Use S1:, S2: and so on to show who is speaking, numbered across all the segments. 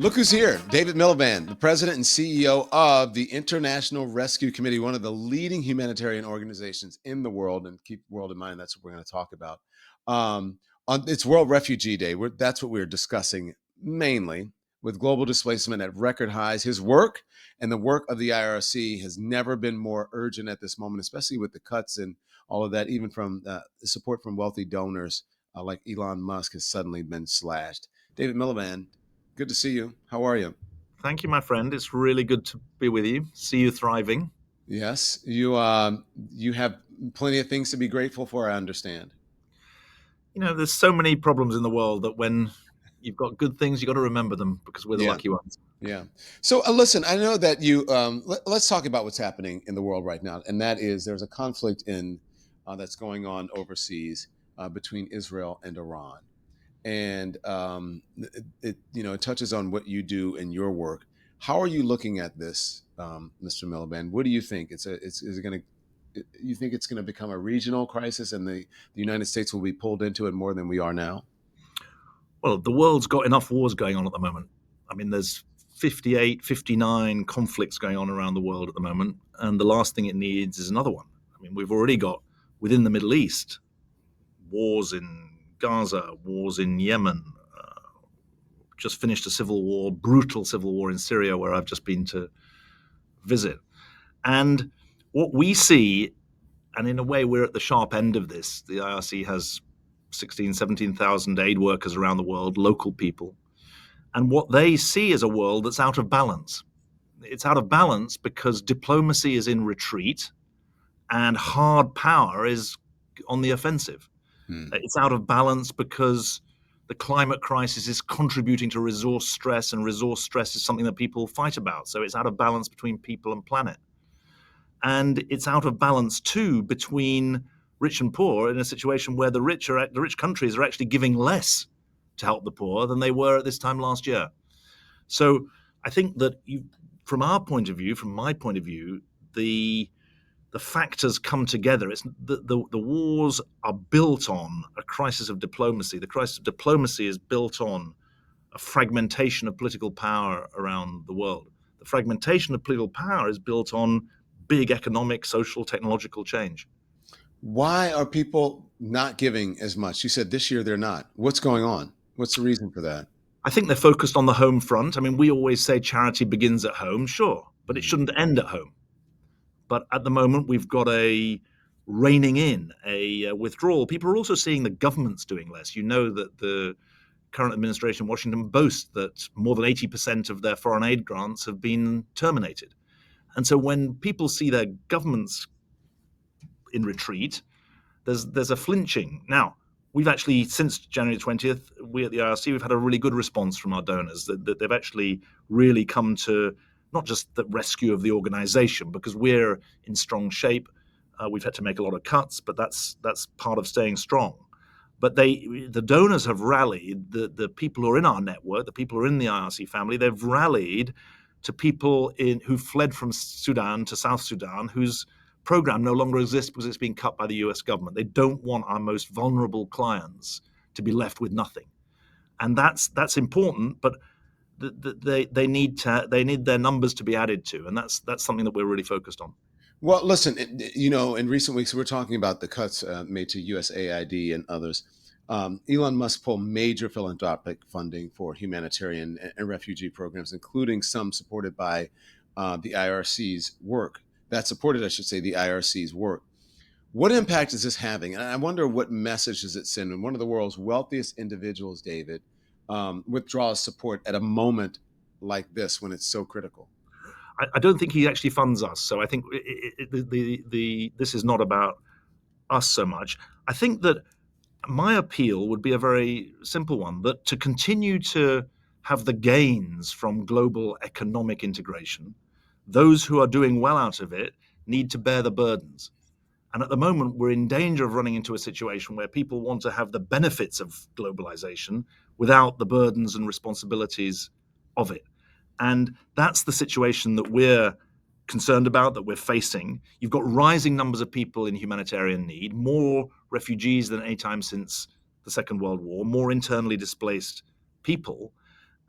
S1: Look who's here. David Miliband, the president and CEO of the International Rescue Committee, one of the leading humanitarian organizations in the world. And keep world in mind, that's what we're going to talk about. It's World Refugee Day. That's what we're discussing mainly, with global displacement at record highs. His work and the work of the IRC has never been more urgent at this moment, especially with the cuts and all of that, even from the support from wealthy donors like Elon Musk has suddenly been slashed. David Miliband, good to see you. How are you?
S2: Thank you, my friend. It's really good to be with you. See you thriving.
S1: Yes, you have plenty of things to be grateful for, I understand.
S2: There's so many problems in the world that when you've got good things, you've got to remember them because we're the
S1: Yeah,
S2: lucky ones.
S1: yeah. So listen, I know that you. Let's talk about what's happening in the world right now, and that is there's a conflict in that's going on overseas between Israel and Iran, and it touches on what you do in your work. How are you looking at this, Mr. Miliband? What do you think? Is it going to you think it's going to become a regional crisis and the United States will be pulled into it more than we are now?
S2: Well, the world's got enough wars going on at the moment. I mean, there's 58, 59 conflicts going on around the world at the moment, and the last thing it needs is another one. I mean, we've already got within the Middle East wars in Gaza, wars in Yemen, just finished a civil war, brutal civil war in Syria, where I've just been to visit. And what we see, and in a way, we're at the sharp end of this. The IRC has 16, 17,000 aid workers around the world, local people. And what they see is a world that's out of balance. It's out of balance because diplomacy is in retreat and hard power is on the offensive.
S1: Hmm.
S2: It's out of balance because the climate crisis is contributing to resource stress, and resource stress is something that people fight about. So it's out of balance between people and planet. And it's out of balance too between rich and poor, in a situation where the rich countries are actually giving less to help the poor than they were at this time last year. So I think that from our point of view, from my point of view, the factors come together. It's the wars are built on a crisis of diplomacy. The crisis of diplomacy is built on a fragmentation of political power around the world. The fragmentation of political power is built on big economic, social, technological change.
S1: Why are people not giving as much? You said this year they're not. What's going on? What's the reason for that?
S2: I think they're focused on the home front. I mean, we always say charity begins at home, sure, but it
S1: Mhm.
S2: shouldn't end at home. But at the moment, we've got a reining in, a withdrawal. People are also seeing the government's doing less. You know that the current administration in Washington boasts that more than 80% of their foreign aid grants have been terminated. And so when people see their governments in retreat, there's a flinching. Now, we've actually, since January 20th, we at the IRC, we've had a really good response from our donors that they've actually really come to not just the rescue of the organization, because we're in strong shape. We've had to make a lot of cuts, but that's part of staying strong. But the donors have rallied, the people who are in our network, the people who are in the IRC family, they've rallied to people who fled from Sudan to South Sudan, whose program no longer exists because it's been cut by the US government. They don't want our most vulnerable clients to be left with nothing. And that's important, but they need their numbers to be added to, and that's something that we're really focused on.
S1: Well, listen, in recent weeks, we're talking about the cuts made to USAID and others. Elon Musk pulled major philanthropic funding for humanitarian and refugee programs, including some supported by the IRC's work. That supported, I should say, the IRC's work. What impact is this having? And I wonder what message does it send when one of the world's wealthiest individuals, David, withdraws support at a moment like this when it's so critical?
S2: I don't think he actually funds us, so I think this is not about us so much. I think that my appeal would be a very simple one, that to continue to have the gains from global economic integration, those who are doing well out of it need to bear the burdens. And at the moment, we're in danger of running into a situation where people want to have the benefits of globalization without the burdens and responsibilities of it. And that's the situation that we're concerned about, that we're facing. You've got rising numbers of people in humanitarian need, more refugees than any time since the Second World War, more internally displaced people.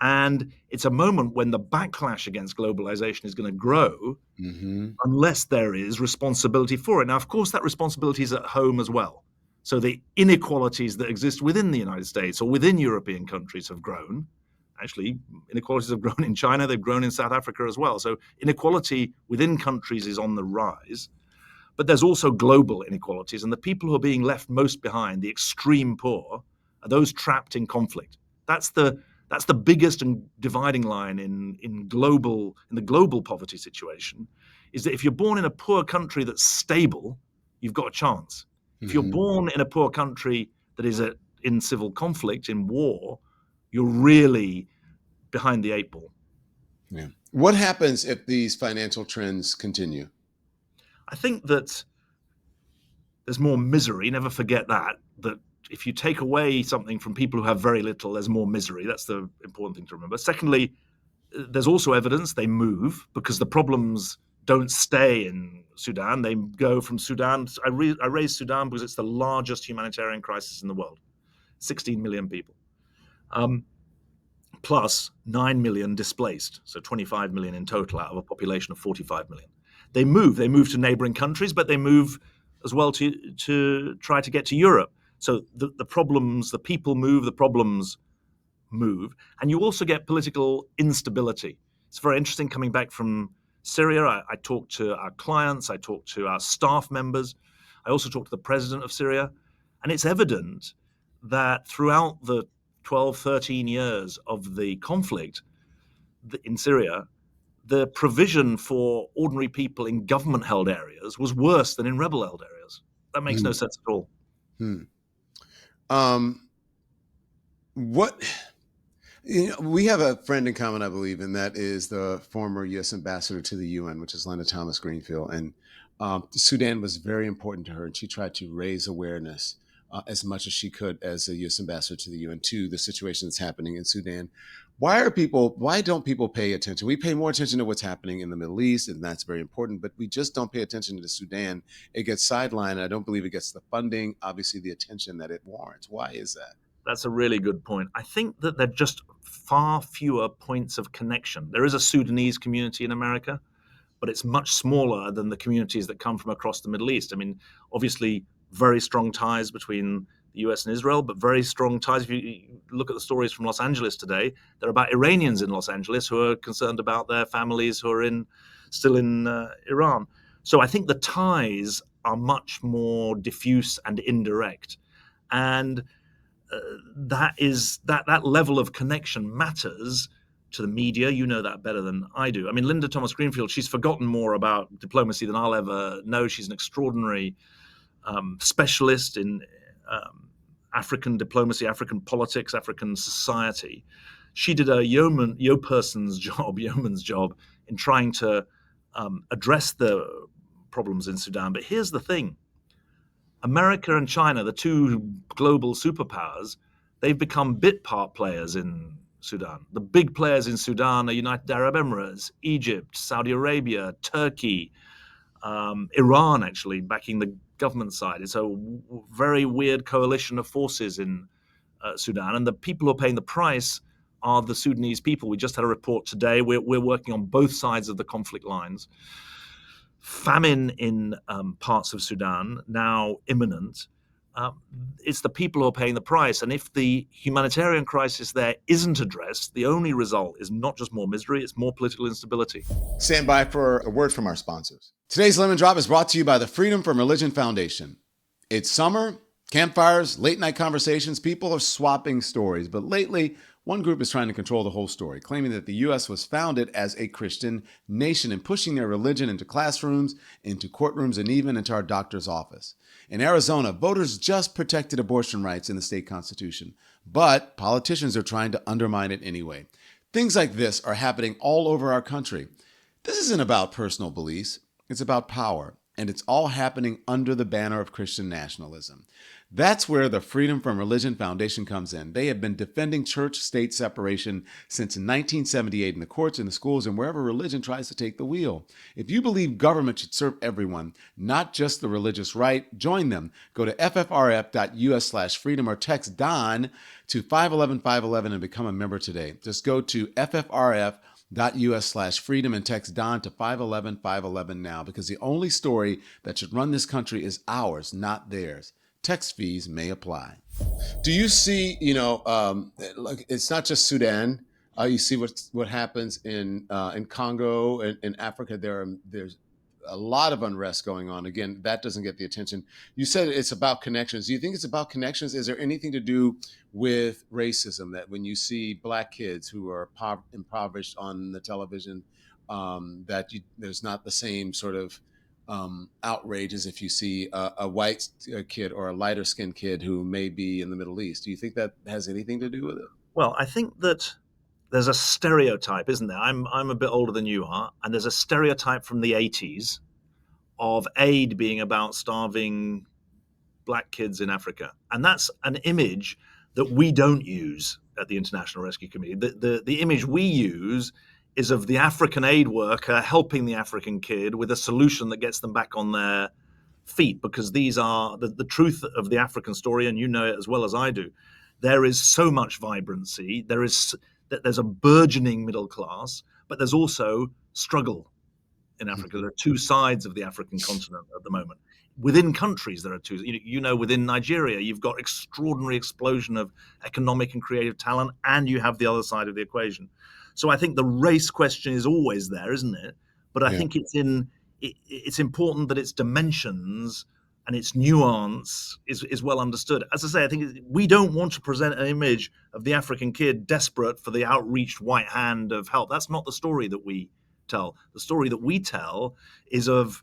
S2: And it's a moment when the backlash against globalization is going to grow
S1: Mm-hmm.
S2: unless there is responsibility for it. Now, of course, that responsibility is at home as well. So the inequalities that exist within the United States or within European countries have grown. Actually, inequalities have grown in China, they've grown in South Africa as well. So inequality within countries is on the rise. But there's also global inequalities, and the people who are being left most behind, the extreme poor, are those trapped in conflict. That's the biggest and dividing line in the global poverty situation, is that if you're born in a poor country that's stable, you've got a chance. If you're
S1: Mm-hmm.
S2: born in a poor country that is in civil conflict, in war, you're really behind the eight ball.
S1: Yeah. What happens if these financial trends continue?
S2: I think that there's more misery. Never forget that if you take away something from people who have very little, there's more misery. That's the important thing to remember. Secondly, there's also evidence they move because the problems don't stay in Sudan. They go from Sudan. I raised Sudan because it's the largest humanitarian crisis in the world, 16 million people, plus 9 million displaced, so 25 million in total out of a population of 45 million. They move to neighboring countries, but they move as well to try to get to Europe. So the problems, the people move, the problems move. And you also get political instability. It's very interesting coming back from Syria. I talked to our clients, I talked to our staff members, I also talked to the president of Syria. And it's evident that throughout the 12, 13 years of the conflict in Syria, the provision for ordinary people in government-held areas was worse than in rebel-held areas. That makes no sense at all.
S1: Hmm. What we have a friend in common, I believe, and that is the former U.S. ambassador to the UN, which is Linda Thomas Greenfield. And Sudan was very important to her, and she tried to raise awareness as much as she could as a U.S. ambassador to the UN to the situation that's happening in Sudan. Why don't people pay attention? We pay more attention to what's happening in the Middle East, and that's very important, but we just don't pay attention to Sudan. It gets sidelined, and I don't believe it gets the funding, obviously the attention that it warrants. Why is that?
S2: That's a really good point. I think that there are just far fewer points of connection. There is a Sudanese community in America, but it's much smaller than the communities that come from across the Middle East. I mean, obviously, very strong ties between the US and Israel, but very strong ties. If you look at the stories from Los Angeles today, they're about Iranians in Los Angeles who are concerned about their families who are still in Iran. So I think the ties are much more diffuse and indirect. And that level of connection matters to the media. You know that better than I do. I mean, Linda Thomas Greenfield, she's forgotten more about diplomacy than I'll ever know. She's an extraordinary specialist in African diplomacy, African politics, African society. She did a yeoman's job in trying to address the problems in Sudan. But here's the thing. America and China, the two global superpowers, they've become bit part players in Sudan. The big players in Sudan are United Arab Emirates, Egypt, Saudi Arabia, Turkey, Iran, actually, backing the government side. It's a very weird coalition of forces in Sudan. And the people who are paying the price are the Sudanese people. We just had a report today. We're working on both sides of the conflict lines. Famine in parts of Sudan, now imminent. It's the people who are paying the price. And if the humanitarian crisis there isn't addressed, the only result is not just more misery, it's more political instability.
S1: Stand by for a word from our sponsors. Today's Lemon Drop is brought to you by the Freedom from Religion Foundation. It's summer, campfires, late night conversations. People are swapping stories. But lately, one group is trying to control the whole story, claiming that the U.S. was founded as a Christian nation and pushing their religion into classrooms, into courtrooms, and even into our doctor's office. In Arizona, voters just protected abortion rights in the state constitution, but politicians are trying to undermine it anyway. Things like this are happening all over our country. This isn't about personal beliefs. It's about power. And it's all happening under the banner of Christian nationalism. That's where the Freedom from Religion Foundation comes in. They have been defending church-state separation since 1978 in the courts, in the schools, and wherever religion tries to take the wheel. If you believe government should serve everyone, not just the religious right, join them. Go to ffrf.us/freedom or text Don to 511-511 and become a member today. Just go to ffrf.us/freedom and text Don to 511-511 now, because the only story that should run this country is ours, not theirs. Text fees may apply. Do you see, like, it's not just Sudan. You see what happens in Congo and in Africa. There's a lot of unrest going on. Again, that doesn't get the attention. You said it's about connections. Do you think it's about connections? Is there anything to do with racism, that when you see black kids who are impoverished on the television, there's not the same sort of outrage as if you see a white kid or a lighter skinned kid who may be in the Middle East? Do you think that has anything to do with it?
S2: Well, I think that there's a stereotype, isn't there? I'm a bit older than you are, and there's a stereotype from the 80s of aid being about starving black kids in Africa. And that's an image that we don't use at the International Rescue Committee. The image we use is of the African aid worker helping the African kid with a solution that gets them back on their feet, because these are the truth of the African story, and you know it as well as I do. There is so much vibrancy. There's a burgeoning middle class, but there's also struggle in Africa. There are two sides of the African continent at the moment. Within countries, there are two. Within Nigeria, you've got extraordinary explosion of economic and creative talent, and you have the other side of the equation. So I think the race question is always there, isn't it? But I
S1: Yeah.
S2: think it's important that its dimensions and its nuance is well understood. As I say, I think we don't want to present an image of the African kid desperate for the outreached white hand of help. That's not the story that we tell. The story that we tell is of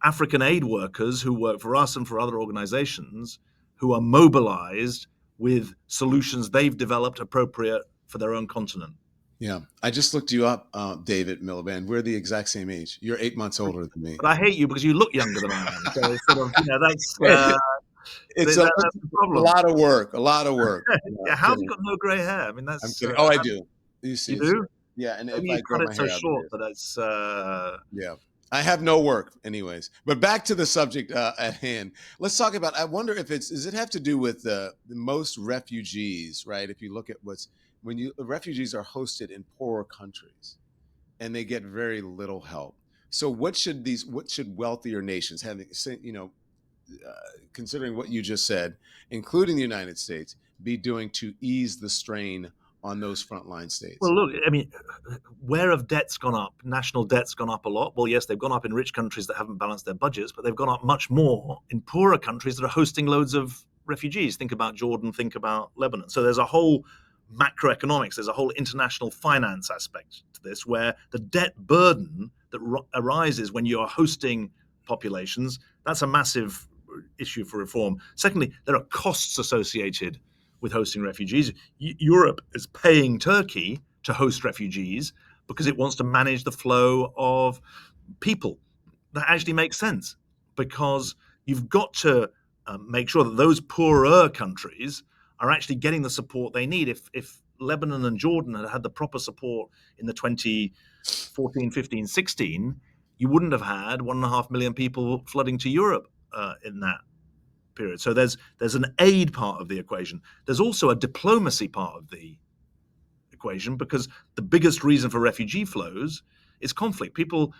S2: African aid workers who work for us and for other organizations who are mobilized with solutions they've developed appropriate for their own continent.
S1: Yeah. I just looked you up, David Miliband. We're the exact same age. You're 8 months older than me.
S2: But I hate you because you look younger than I am. So it's sort of,
S1: It's
S2: that's the
S1: a
S2: problem.
S1: lot of work. A lot of work. No,
S2: Yeah,
S1: I'm
S2: how have you
S1: kidding.
S2: got no gray hair? I mean,
S1: I'm
S2: that's
S1: kidding. Oh, I do. You see,
S2: you
S1: it's
S2: do.
S1: yeah. And if
S2: Maybe
S1: I
S2: you
S1: grow
S2: cut
S1: my
S2: it so
S1: hair out, it
S2: short
S1: is.
S2: that it's.
S1: Yeah. I have no work, anyways. But back to the subject at hand. Let's talk about. I wonder if does it have to do with the most refugees, right? If you look at refugees are hosted in poorer countries, and they get very little help. So what should wealthier nations, having, considering what you just said, including the United States, be doing to ease the strain on those frontline
S2: Well,
S1: states?
S2: look, I mean, where have debts gone up? National debt's gone up a lot. Well, yes, they've gone up in rich countries that haven't balanced their budgets, but they've gone up much more in poorer countries that are hosting loads of refugees. Think about Jordan, think about Lebanon. So there's a whole macroeconomics, there's a whole international finance aspect to this, where the debt burden that arises when you are hosting populations, that's a massive issue for reform. Secondly, there are costs associated with hosting refugees. Europe is paying Turkey to host refugees because it wants to manage the flow of people. That actually makes sense, because you've got to make sure that those poorer countries are actually getting the support they need. If Lebanon and Jordan had had the proper support in the 2014, 15, 16, you wouldn't have had 1.5 million people flooding to Europe in that period. So there's an aid part of the equation. There's also a diplomacy part of the equation, because the biggest reason for refugee flows is conflict. People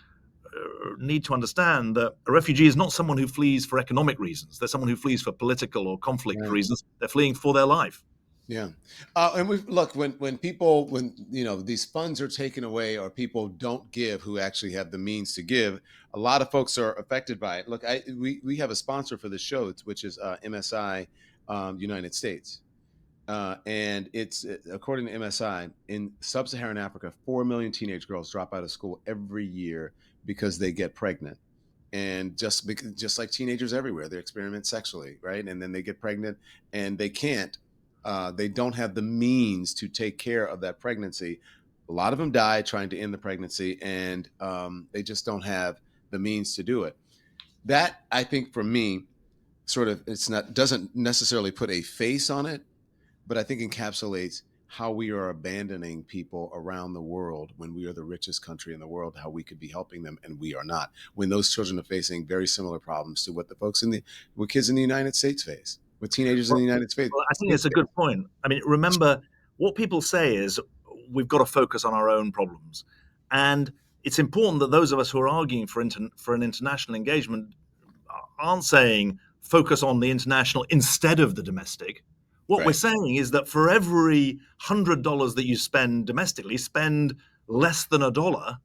S2: need to understand that a refugee is not someone who flees for economic reasons. They're someone who flees for political or conflict
S1: Right.
S2: reasons. They're fleeing for their life.
S1: Yeah. And we look, when these funds are taken away or people don't give who actually have the means to give, a lot of folks are affected by it. Look, we have a sponsor for the show, which is MSI United States. And it's according to MSI, in sub-Saharan Africa, 4 million teenage girls drop out of school every year because they get pregnant. And just like teenagers everywhere, they experiment sexually, right? And then they get pregnant, and they don't have the means to take care of that pregnancy. A lot of them die trying to end the pregnancy, and they just don't have the means to do it. That, I think, for me, sort of, it's not, doesn't necessarily put a face on it, but I think encapsulates how we are abandoning people around the world when we are the richest country in the world, how we could be helping them and we are not, when those children are facing very similar problems to what the folks in the, what kids in the United States face, what teenagers in the
S2: Well,
S1: United States
S2: I think it's a good point. I mean, remember, what people say is we've got to focus on our own problems. And it's important that those of us who are arguing for an international engagement aren't saying focus on the international instead of the domestic. What we're
S1: Right.
S2: saying is that for every $100 that you spend domestically, spend less than a dollar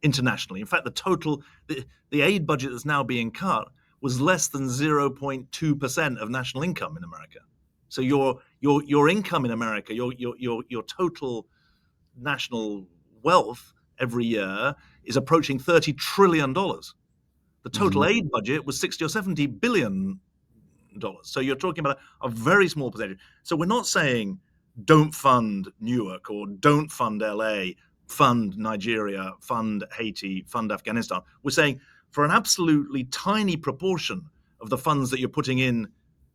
S2: internationally. In fact, the aid budget that's now being cut was less than 0.2% of national income in America. So your income in America, your total national wealth every year is approaching $30 trillion. The total
S1: Mm-hmm.
S2: aid budget was 60 or $70 billion. So you're talking about a very small percentage. So we're not saying don't fund Newark or don't fund LA, fund Nigeria, fund Haiti, fund Afghanistan. We're saying for an absolutely tiny proportion of the funds that you're putting in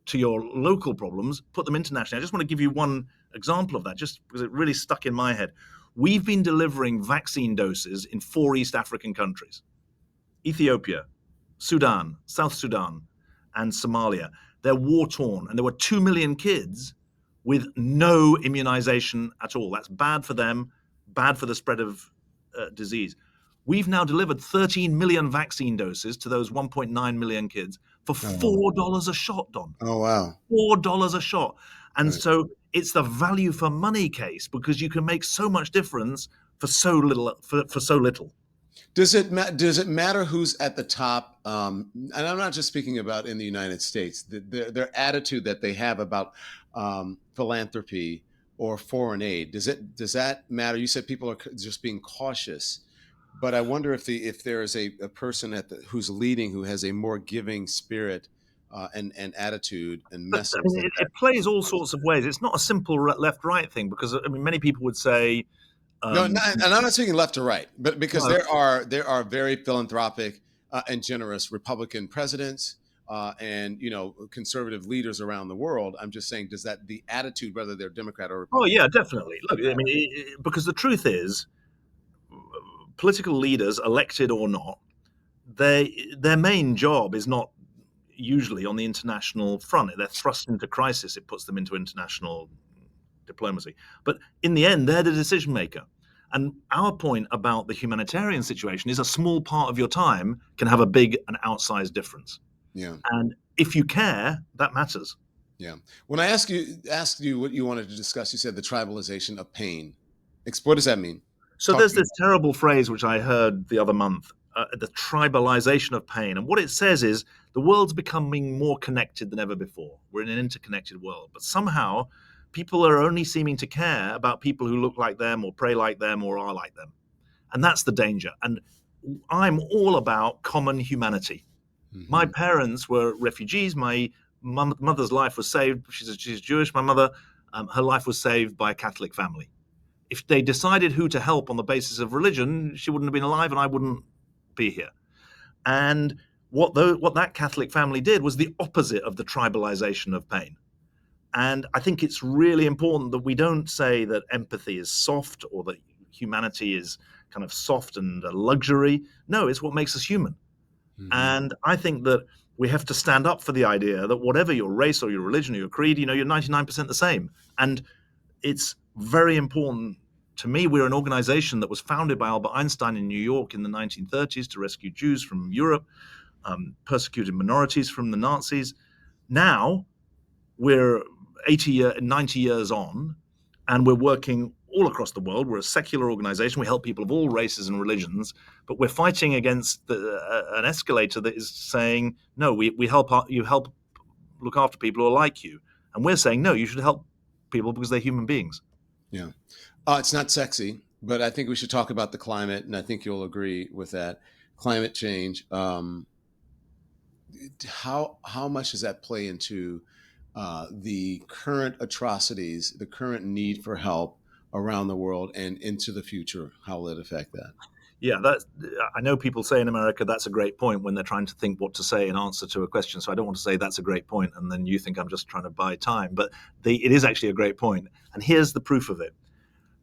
S2: to your local problems, put them internationally. I just want to give you one example of that, just because it really stuck in my head. We've been delivering vaccine doses in 4 East African countries: Ethiopia, Sudan, South Sudan, and Somalia. They're war torn, and there were 2 million kids with no immunization at all. That's bad for them, bad for the spread of disease. We've now delivered 13 million vaccine doses to those 1.9 million kids for
S1: Oh,
S2: $4 a shot, Don.
S1: oh, wow.
S2: $4 a shot. And
S1: Right.
S2: so it's the value for money case, because you can make so much difference for so little. For so little.
S1: Does it matter who's at the top? And I'm not just speaking about in the United States. Their attitude that they have about philanthropy or foreign aid. Does that matter? You said people are just being cautious, but I wonder if there is a person at the who's leading who has a more giving spirit and attitude and
S2: But I
S1: message
S2: mean,
S1: than
S2: it plays all sorts of ways. It's not a simple left-right thing, because I mean, many people would say,
S1: no,
S2: um,
S1: and I'm not speaking left to right, but because
S2: no,
S1: there are very philanthropic and generous Republican presidents and conservative leaders around the world. I'm just saying, does that the attitude, whether they're Democrat or
S2: oh
S1: Republican,
S2: yeah, definitely. Look, I mean, because the truth is, political leaders, elected or not, their main job is not usually on the international front. They're thrust into crisis. It puts them into international diplomacy. But in the end, they're the decision maker. And our point about the humanitarian situation is a small part of your time can have a big and outsized difference.
S1: yeah,
S2: And if you care, that matters.
S1: yeah. When I asked you what you wanted to discuss, you said the tribalization of pain. What does that mean?
S2: So
S1: Talk
S2: there's
S1: to me.
S2: this terrible phrase which I heard the other month, the tribalization of pain. And what it says is the world's becoming more connected than ever before. We're in an interconnected world. But somehow people are only seeming to care about people who look like them or pray like them or are like them. And that's the danger. And I'm all about common humanity. My
S1: Hmm.
S2: parents were refugees. My mother's life was saved. She's Jewish. My mother, her life was saved by a Catholic family. If they decided who to help on the basis of religion, she wouldn't have been alive, and I wouldn't be here. And what that Catholic family did was the opposite of the tribalization of pain. And I think it's really important that we don't say that empathy is soft or that humanity is kind of soft and a luxury. No, it's what makes us human.
S1: Hmm.
S2: And I think that we have to stand up for the idea that whatever your race or your religion or your creed, you're 99% the same. And it's very important to me. We're an organization that was founded by Albert Einstein in New York in the 1930s to rescue Jews from Europe, persecuted minorities from the Nazis. Now we're 90 years on, and we're working all across the world. We're a secular organization. We help people of all races and religions, but we're fighting against an escalator that is saying, no, we help you help look after people who are like you. And we're saying, no, you should help people because they're human beings.
S1: Yeah. It's not sexy, but I think we should talk about the climate, and I think you'll agree with that. Climate change. How much does that play into the current atrocities, the current need for help around the world, and into the future? How will it affect that?
S2: Yeah, that's. I know people say in America that's a great point when they're trying to think what to say in answer to a question. So I don't want to say that's a great point, and then you think I'm just trying to buy time. But it is actually a great point. And here's the proof of it: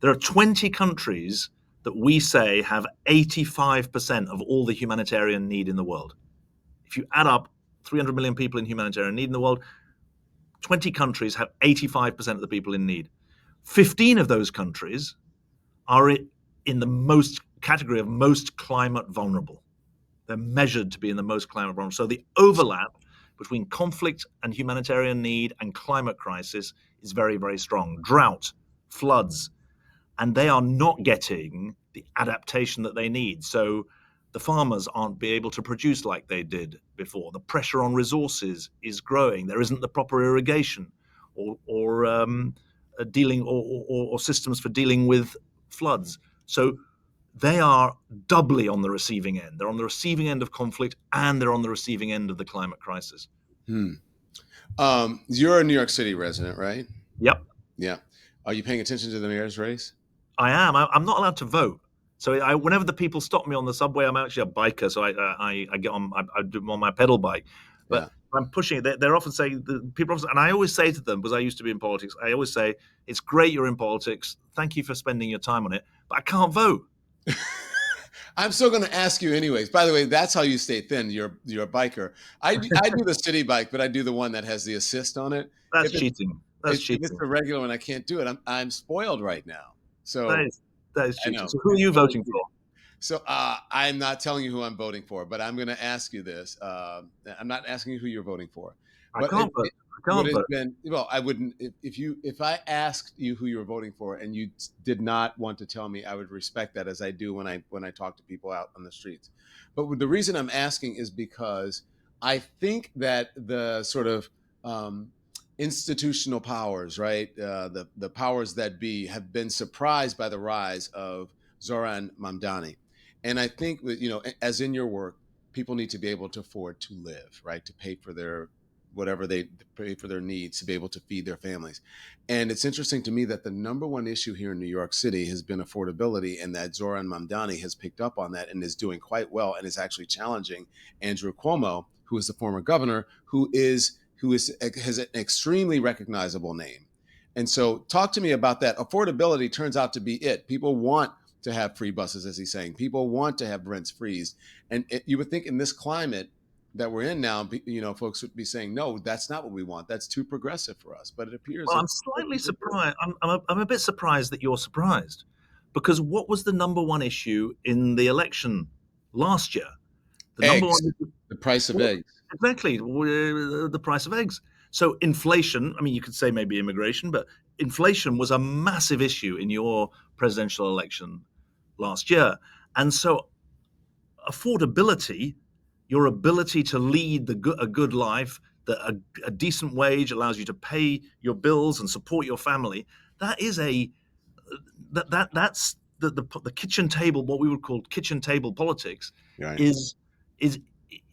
S2: there are 20 countries that we say have 85% of all the humanitarian need in the world. If you add up 300 million people in humanitarian need in the world, 20 countries have 85% of the people in need. 15 of those countries are in the most category of most climate vulnerable. They're measured to be in the most climate vulnerable. So the overlap between conflict and humanitarian need and climate crisis is very, very strong. Drought, floods, and they are not getting the adaptation that they need. So the farmers aren't be able to produce like they did before. The pressure on resources is growing. There isn't the proper irrigation or dealing or systems for dealing with floods. So they are doubly on the receiving end. They're on the receiving end of conflict and they're on the receiving end of the climate crisis.
S1: Hmm. You're a New York City resident, right?
S2: Yep,
S1: Yeah. Are you paying attention to the mayor's race?
S2: I am. I'm not allowed to vote. So whenever the people stop me on the subway, I'm actually a biker, so I get on I do on my pedal bike,
S1: Yeah.
S2: but I'm pushing it. They're often saying people often, and I always say to them because I used to be in politics. I always say it's great you're in politics. Thank you for spending your time on it, but I can't vote.
S1: I'm still going to ask you anyways. By the way, that's how you stay thin. You're a biker. I do the city bike, but I do the one that has the assist on it.
S2: That's
S1: If it's
S2: cheating. That's
S1: if it's
S2: cheating.
S1: the regular one, I can't do it. I'm spoiled right now.
S2: That
S1: So
S2: is that is
S1: I
S2: cheating.
S1: know
S2: So who are
S1: it's
S2: you
S1: totally
S2: voting for?
S1: cheating. So I'm not telling you who I'm voting for, but I'm going to ask you this. I'm not asking you who you're voting for,
S2: I
S1: but
S2: can't vote. I
S1: what
S2: can't
S1: has
S2: vote.
S1: been well. I wouldn't if I asked you who you were voting for and you did not want to tell me, I would respect that as I do when I talk to people out on the streets. But the reason I'm asking is because I think that the sort of institutional powers, right, the powers that be, have been surprised by the rise of Zoran Mamdani. And I think that, as in your work, people need to be able to afford to live, right? To pay for their whatever they pay for their needs to be able to feed their families. And it's interesting to me that the number one issue here in New York City has been affordability, and that Zoran Mamdani has picked up on that and is doing quite well and is actually challenging Andrew Cuomo, who is the former governor, who has an extremely recognizable name. And so talk to me about that. Affordability turns out to be it. People want to have free buses, as he's saying. People want to have rents freeze. And you would think in this climate that we're in now, folks would be saying, no, that's not what we want. That's too progressive for us. But it appears
S2: Well,
S1: that
S2: I'm
S1: what
S2: slightly
S1: people do.
S2: surprised. I'm a bit surprised that you're surprised, because what was the number one issue in the election last year? The number
S1: Eggs,
S2: one issue,
S1: the price of
S2: well,
S1: eggs.
S2: exactly the price of eggs. So inflation. I mean, you could say maybe immigration, but inflation was a massive issue in your presidential election last year, and so affordability, your ability to lead a good life, that a decent wage allows you to pay your bills and support your family. That is a that's the kitchen table. What we would call kitchen table politics
S1: Right.
S2: is is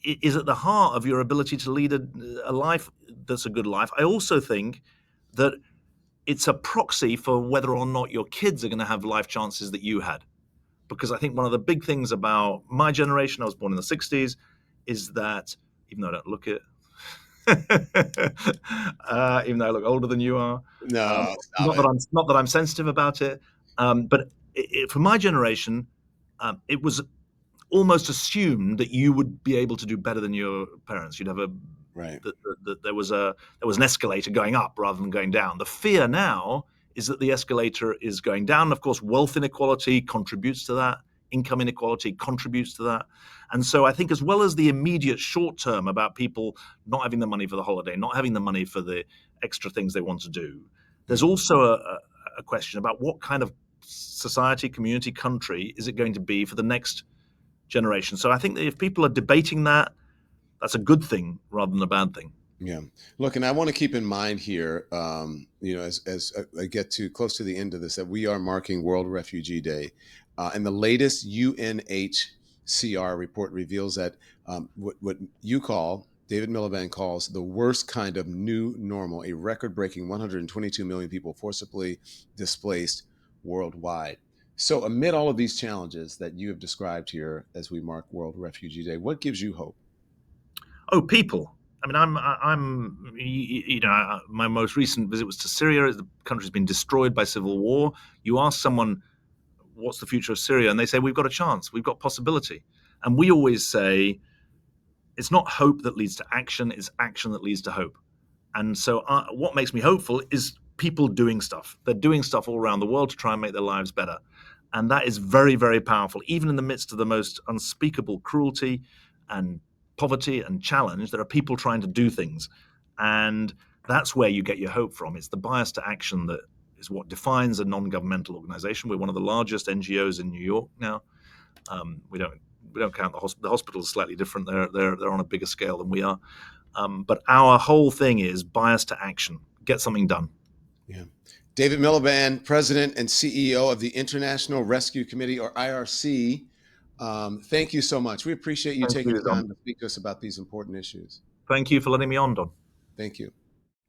S2: is at the heart of your ability to lead a life that's a good life. I also think that it's a proxy for whether or not your kids are going to have life chances that you had, because I think one of the big things about my generation, I was born in the 60s, is that even though I don't look it, even though I look older than you are, um,
S1: No, stop it.
S2: not that I'm sensitive about it, but for my generation, it was almost assumed that you would be able to do better than your parents. You'd have
S1: Right.
S2: that there was an escalator going up rather than going down. The fear now is that the escalator is going down. Of course, wealth inequality contributes to that. Income inequality contributes to that. And so I think, as well as the immediate short term about people not having the money for the holiday, not having the money for the extra things they want to do, there's
S1: Mm.
S2: also a question about what kind of society, community, country is it going to be for the next generation. So I think that if people are debating that, that's a good thing rather than a bad thing.
S1: Yeah. Look, and I want to keep in mind here, as I get to close to the end of this, that we are marking World Refugee Day. And the latest UNHCR report reveals that what David Miliband calls the worst kind of new normal, a record breaking 122 million people forcibly displaced worldwide. So, amid all of these challenges that you have described here as we mark World Refugee Day, what gives you hope?
S2: Oh, people. I mean, you know, my most recent visit was to Syria. The country's been destroyed by civil war. You ask someone, what's the future of Syria? And they say, we've got a chance, we've got possibility. And we always say, it's not hope that leads to action, it's action that leads to hope. And so, what makes me hopeful is people doing stuff. They're doing stuff all around the world to try and make their lives better. And that is very, very powerful. Even in the midst of the most unspeakable cruelty and poverty and challenge, there are people trying to do things. And that's where you get your hope from. It's the bias to action that is what defines a non-governmental organization. We're one of the largest NGOs in New York now. We don't count the hospitals slightly different. They're on a bigger scale than we are. But our whole thing is bias to action. Get something done.
S1: Yeah. David Miliband, President and CEO of the International Rescue Committee, or IRC. Thank you so much. We appreciate you
S2: Thank
S1: taking
S2: you,
S1: the
S2: Don.
S1: time to speak to us about these important issues.
S2: Thank you for letting me on, Don.
S1: Thank you.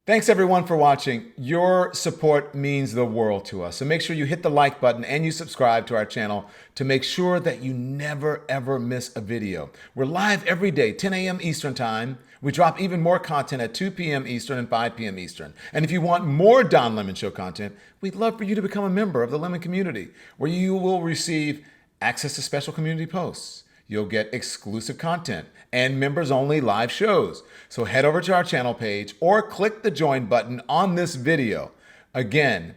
S3: Thanks everyone for watching. Your support means the world to us. So make sure you hit the like button and you subscribe to our channel to make sure that you never ever miss a video. We're live every day, 10 a.m. Eastern time. We drop even more content at 2 p.m. Eastern and 5 p.m. Eastern. And if you want more Don Lemon Show content, we'd love for you to become a member of the Lemon community, where you will receive access to special community posts. You'll get exclusive content and members only live shows. So head over to our channel page or click the join button on this video. Again,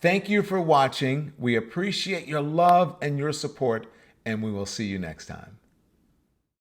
S3: thank you for watching. We appreciate your love and your support, and we will see you next time.